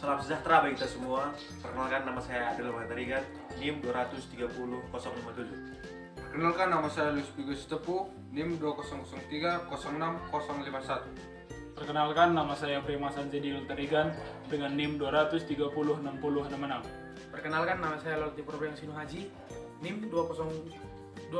Salam sejahtera bagi kita semua. Perkenalkan, nama saya Adel Matarigan, NIM 230.057. Perkenalkan, nama saya Luis Bigo Sitepu, NIM 2003-06-051. Perkenalkan, nama saya Prima Sanjedi Ulterigan dengan NIM 2306066. Perkenalkan, nama saya Loti Purbayang Sinu Haji, NIM 2003-06024.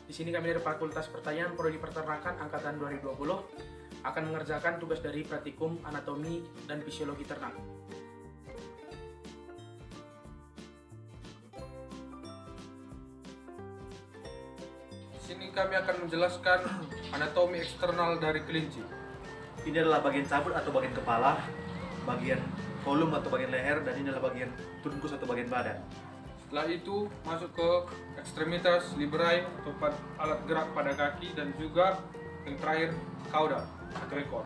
Di sini kami dari Fakultas Pertanian Prodi Peternakan Angkatan 2020 akan mengerjakan tugas dari praktikum anatomi dan fisiologi ternak. Di sini kami akan menjelaskan anatomi eksternal dari kelinci. Ini adalah bagian cabut atau bagian kepala, bagian kolum atau bagian leher, dan ini adalah bagian trunkus atau bagian badan. Setelah itu masuk ke ekstremitas liberae atau alat gerak pada kaki, dan juga yang terakhir cauda atau ekor.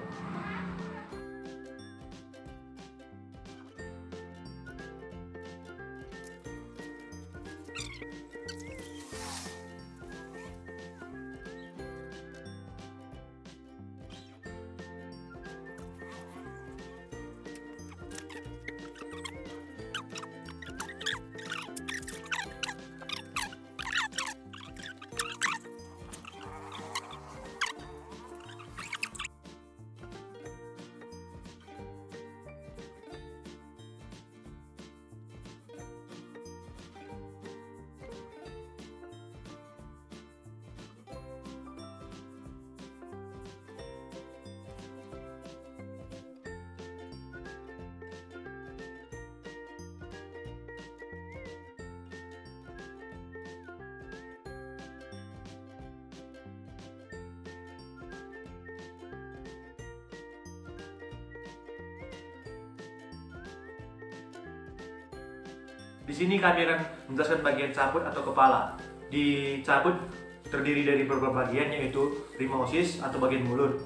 Di sini kami akan menjelaskan bagian cabut atau kepala. Di cabut terdiri dari beberapa bagian, yaitu rhimosis atau bagian mulut,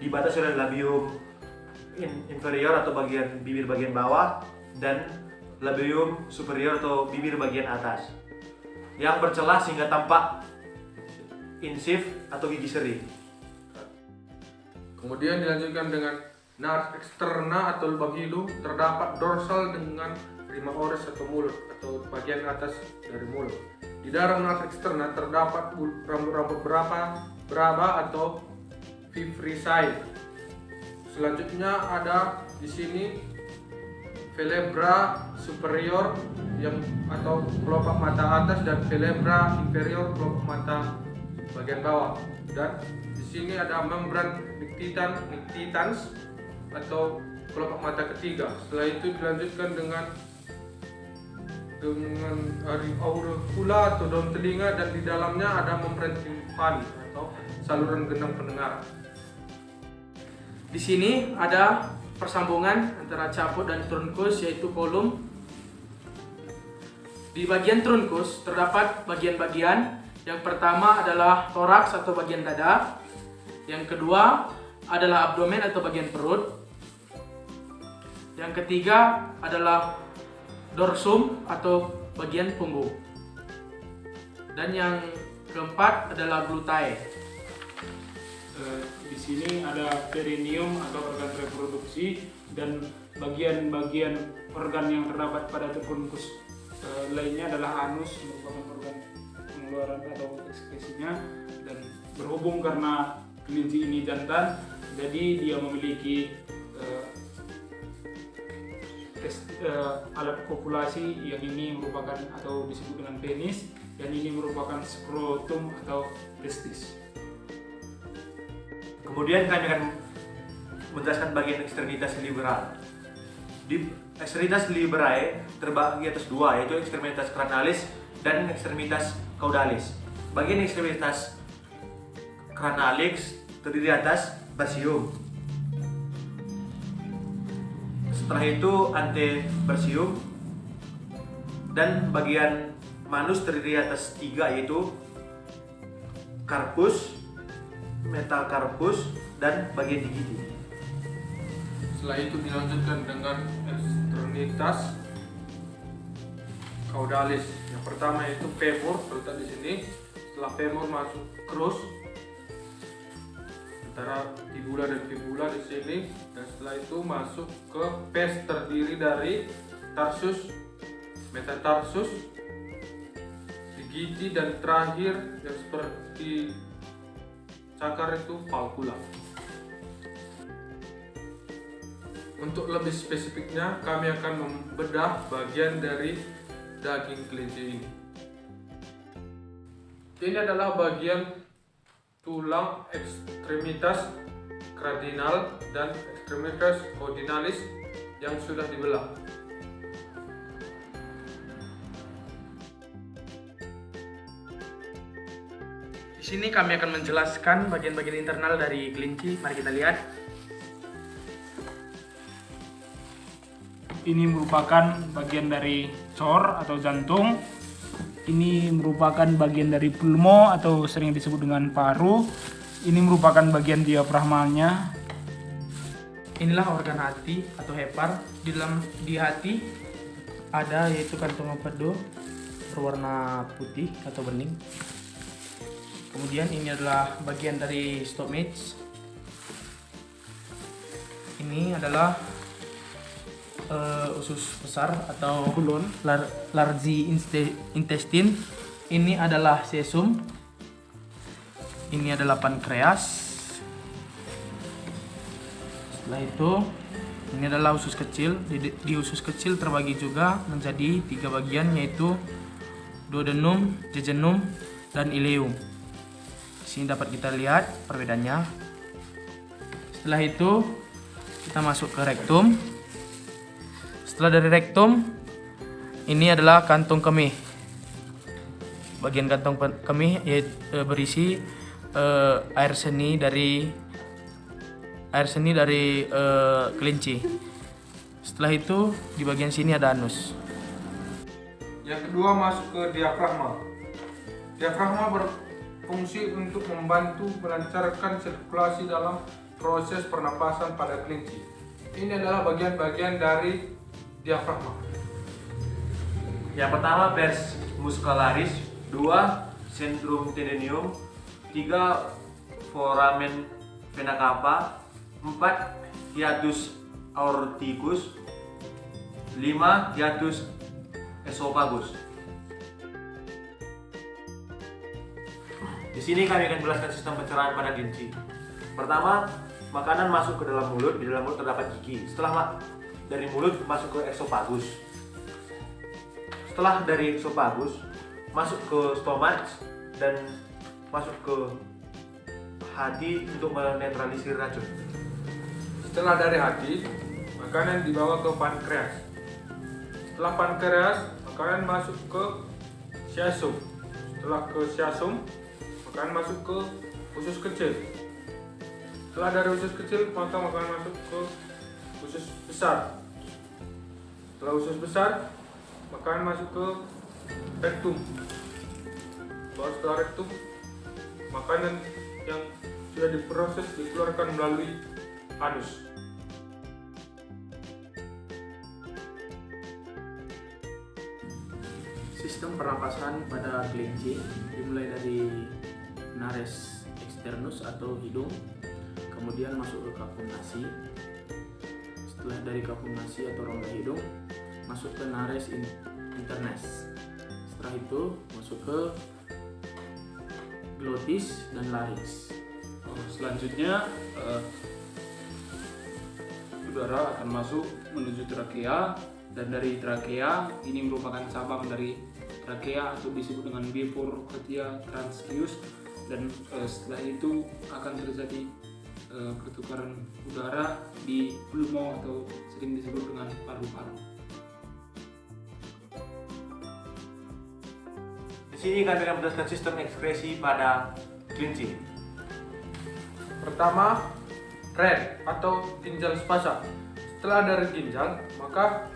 dibatasi oleh labium inferior atau bagian bibir bagian bawah, dan labium superior atau bibir bagian atas, yang bercelah sehingga tampak insif atau gigi seri. Kemudian dilanjutkan dengan nares eksterna atau lubang hidung. Terdapat dorsal dengan rima oris atau mulut atau bagian atas dari mulut. Di dalam nares eksterna terdapat rambut-rambut beraba atau vivrisae. Selanjutnya ada di sini vertebra superior yang atau kelopak mata atas, dan vertebra inferior kelopak mata bagian bawah. Dan di sini ada membran nictitans atau kelopak mata ketiga. Setelah itu dilanjutkan dengan auricula atau daun telinga, dan di dalamnya ada membran timpani atau saluran gendang pendengaran. Di sini ada persambungan antara cabut dan trunkus, yaitu kolum. Di bagian trunkus terdapat bagian-bagian. Yang pertama adalah toraks atau bagian dada. Yang kedua adalah abdomen atau bagian perut. Yang ketiga adalah dorsum atau bagian punggung. Dan yang keempat adalah glutae. Di sini ada perineum atau organ reproduksi, dan bagian-bagian organ yang terdapat pada trunkus lainnya adalah anus, merupakan organ pengeluaran atau ekskresinya, dan berhubung karena kelinci ini jantan, jadi dia memiliki alat kopulasi, yang ini merupakan atau disebut dengan penis, dan ini merupakan skrotum atau testis. Kemudian kami akan menjelaskan bagian ekstremitas liberal. Di ekstremitas liberae terbagi atas dua, yaitu ekstremitas cranalis dan ekstremitas caudalis. Bagian ekstremitas cranalis terdiri atas basium. Setelah itu antebersium, dan bagian manus terdiri atas tiga, yaitu carpus, metacarpus, dan bagian gigi. Setelah itu dilanjutkan dengan ekstremitas caudalis. Yang pertama yaitu femur, terletak di sini. Setelah femur masuk crus, antara fibula dan fibula di sini, dan setelah itu masuk ke pes terdiri dari tarsus, metatarsus, ligiti, dan terakhir yang seperti cakar itu valvula. Untuk lebih spesifiknya, kami akan membedah bagian dari daging kelinci ini. Ini adalah bagian tulang ekstremitas kardinal dan ekstremitas caudinalis yang sudah dibelah. Di sini kami akan menjelaskan bagian-bagian internal dari kelinci. Mari kita lihat. Ini merupakan bagian dari cor atau jantung. Ini merupakan bagian dari pulmo atau sering disebut dengan paru. Ini merupakan bagian diafragmanya. Inilah organ hati atau hepar. Di hati ada yaitu kantong empedu berwarna putih atau bening. Kemudian ini adalah bagian dari stomach. Ini adalah usus besar atau Kulon. large intestine. Ini adalah sesum. Ini adalah pankreas. Setelah itu ini adalah usus kecil. Di usus kecil terbagi juga menjadi 3 bagian, yaitu duodenum, jejunum, dan ileum. Di sini dapat kita lihat perbedaannya. Setelah itu kita masuk ke rektum. Setelah dari rektum, ini adalah kantung kemih. Bagian kantong kemih berisi air seni dari kelinci. Setelah itu di bagian sini ada anus. Yang kedua masuk ke diafragma. Diafragma berfungsi untuk membantu melancarkan sirkulasi dalam proses pernapasan pada kelinci. Ini adalah bagian-bagian dari diafragma. Yang pertama pes muscularis, 2 centrum tendineum, 3 foramen vena cava, 4 hiatus aorticus, 5 hiatus esophagus. Di sini kami akan jelaskan sistem pencernaan pada kelinci. Pertama, makanan masuk ke dalam mulut. Di dalam mulut terdapat gigi. Setelah dari mulut masuk ke esophagus. Setelah dari esophagus masuk ke stomach dan masuk ke hati untuk menetralisir racun. Setelah dari hati, makanan dibawa ke pankreas. Setelah pankreas, makanan masuk ke siasum. Setelah ke siasum, makanan masuk ke usus kecil. Setelah dari usus kecil, makanan masuk ke usus besar. Setelah usus besar, makanan masuk ke rektum. Setelah rektum, makanan yang sudah diproses dikeluarkan melalui anus. Sistem pernapasan pada kelinci dimulai dari nares externus atau hidung, kemudian masuk ke kapung nasi. Setelah dari kapung nasi atau rongga hidung, masuk ke nares internes. Setelah itu masuk ke glotis dan larynx. Selanjutnya udara akan masuk menuju trakea, dan dari trakea ini merupakan cabang dari trakea atau disebut dengan bifurcatia transcius, dan setelah itu akan terjadi pertukaran udara di pulmo atau sering disebut dengan paru-paru. Di sini kami akan menjelaskan sistem ekskresi pada kelinci. Pertama, ren atau ginjal spasa. Setelah dari ginjal, maka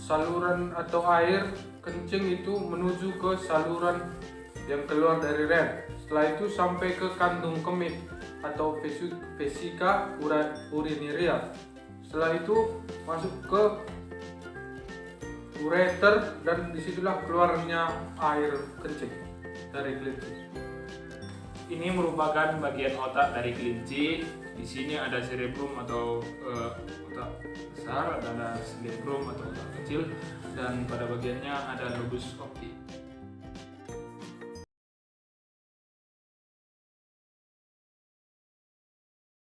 saluran atau air kencing itu menuju ke saluran yang keluar dari ren. Setelah itu sampai ke kantung kemih atau vesika urinaria. Setelah itu masuk ke ureter, dan disitulah keluarnya air kencing dari kelinci. ini merupakan bagian otak dari kelinci. Di sini ada cerebrum atau otak besar, ada cerebrum atau otak kecil, dan pada bagiannya ada lobus optik.